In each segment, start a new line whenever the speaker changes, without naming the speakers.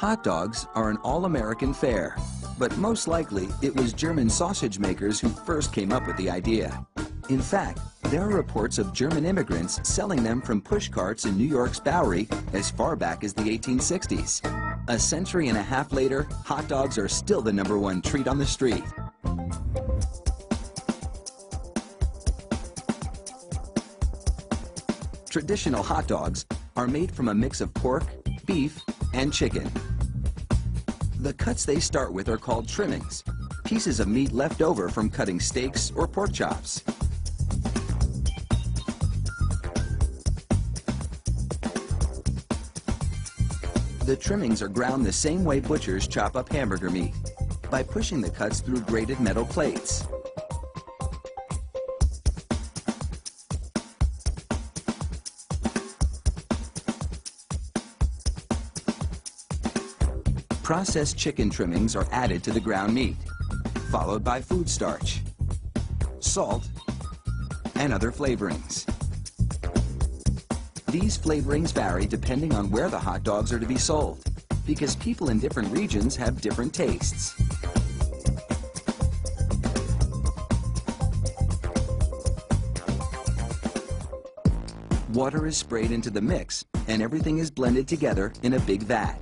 Hot dogs are an all-American fare, but most likely it was German sausage makers who first came up with the idea. In fact, there are reports of German immigrants selling them from push carts in New York's Bowery as far back as the 1860s. A century and a half later, hot dogs are still the #1 treat on the street. Traditional hot dogs are made from a mix of pork, beef, and chicken. The cuts they start with are called trimmings, pieces of meat left over from cutting steaks or pork chops. The trimmings are ground the same way butchers chop up hamburger meat, by pushing the cuts through grated metal plates. Processed chicken trimmings are added to the ground meat, followed by food starch, salt, and other flavorings. These flavorings vary depending on where the hot dogs are to be sold, because people in different regions have different tastes. Water is sprayed into the mix, and everything is blended together in a big vat.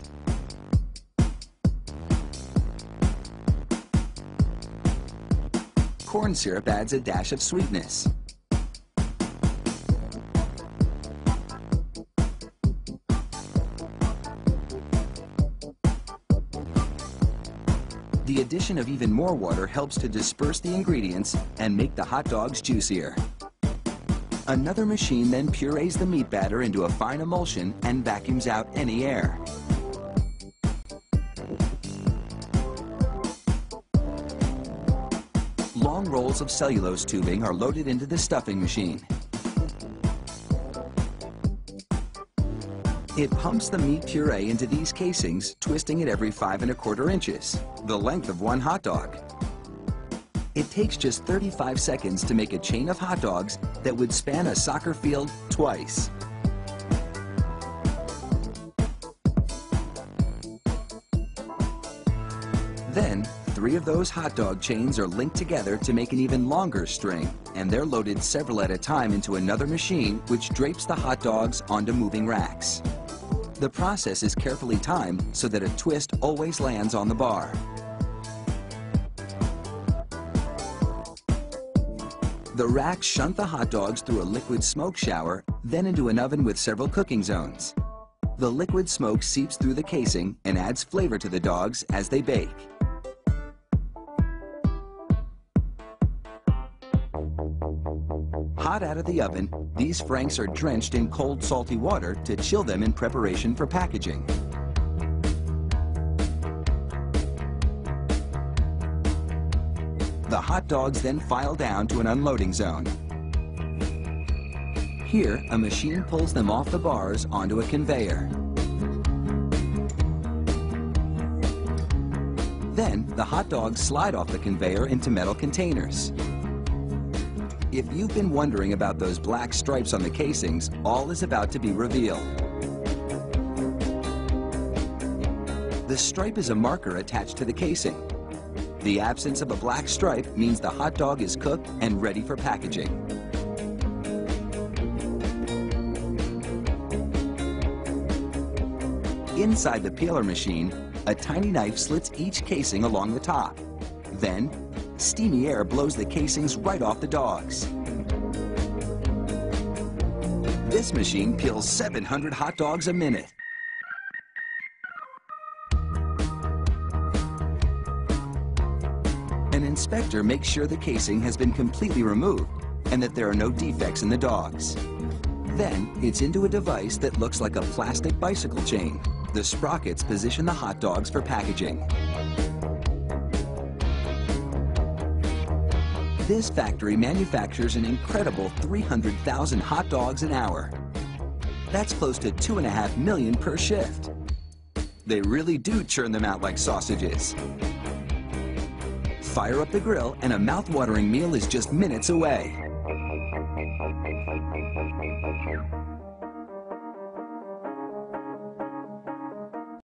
Corn syrup adds a dash of sweetness. The addition of even more water helps to disperse the ingredients and make the hot dogs juicier. Another machine then purees the meat batter into a fine emulsion and vacuums out any air. Long rolls of cellulose tubing are loaded into the stuffing machine. It pumps the meat puree into these casings, twisting it every 5 1/4 inches, the length of one hot dog. It takes just 35 seconds to make a chain of hot dogs that would span a soccer field twice. Then, 3 of those hot dog chains are linked together to make an even longer string, and they're loaded several at a time into another machine which drapes the hot dogs onto moving racks. The process is carefully timed so that a twist always lands on the bar. The racks shunt the hot dogs through a liquid smoke shower, then into an oven with several cooking zones. The liquid smoke seeps through the casing and adds flavor to the dogs as they bake. Hot out of the oven, these franks are drenched in cold, salty water to chill them in preparation for packaging. The hot dogs then file down to an unloading zone. Here, a machine pulls them off the bars onto a conveyor. Then, the hot dogs slide off the conveyor into metal containers. If you've been wondering about those black stripes on the casings, all is about to be revealed. The stripe is a marker attached to the casing. The absence of a black stripe means the hot dog is cooked and ready for packaging. Inside the peeler machine, a tiny knife slits each casing along the top. Then, steamy air blows the casings right off the dogs. This machine peels 700 hot dogs a minute. An inspector makes sure the casing has been completely removed and that there are no defects in the dogs. Then, it's into a device that looks like a plastic bicycle chain. The sprockets position the hot dogs for packaging. This factory manufactures an incredible 300,000 hot dogs an hour. That's close to 2.5 million per shift. They really do churn them out like sausages. Fire up the grill and a mouth-watering meal is just minutes away.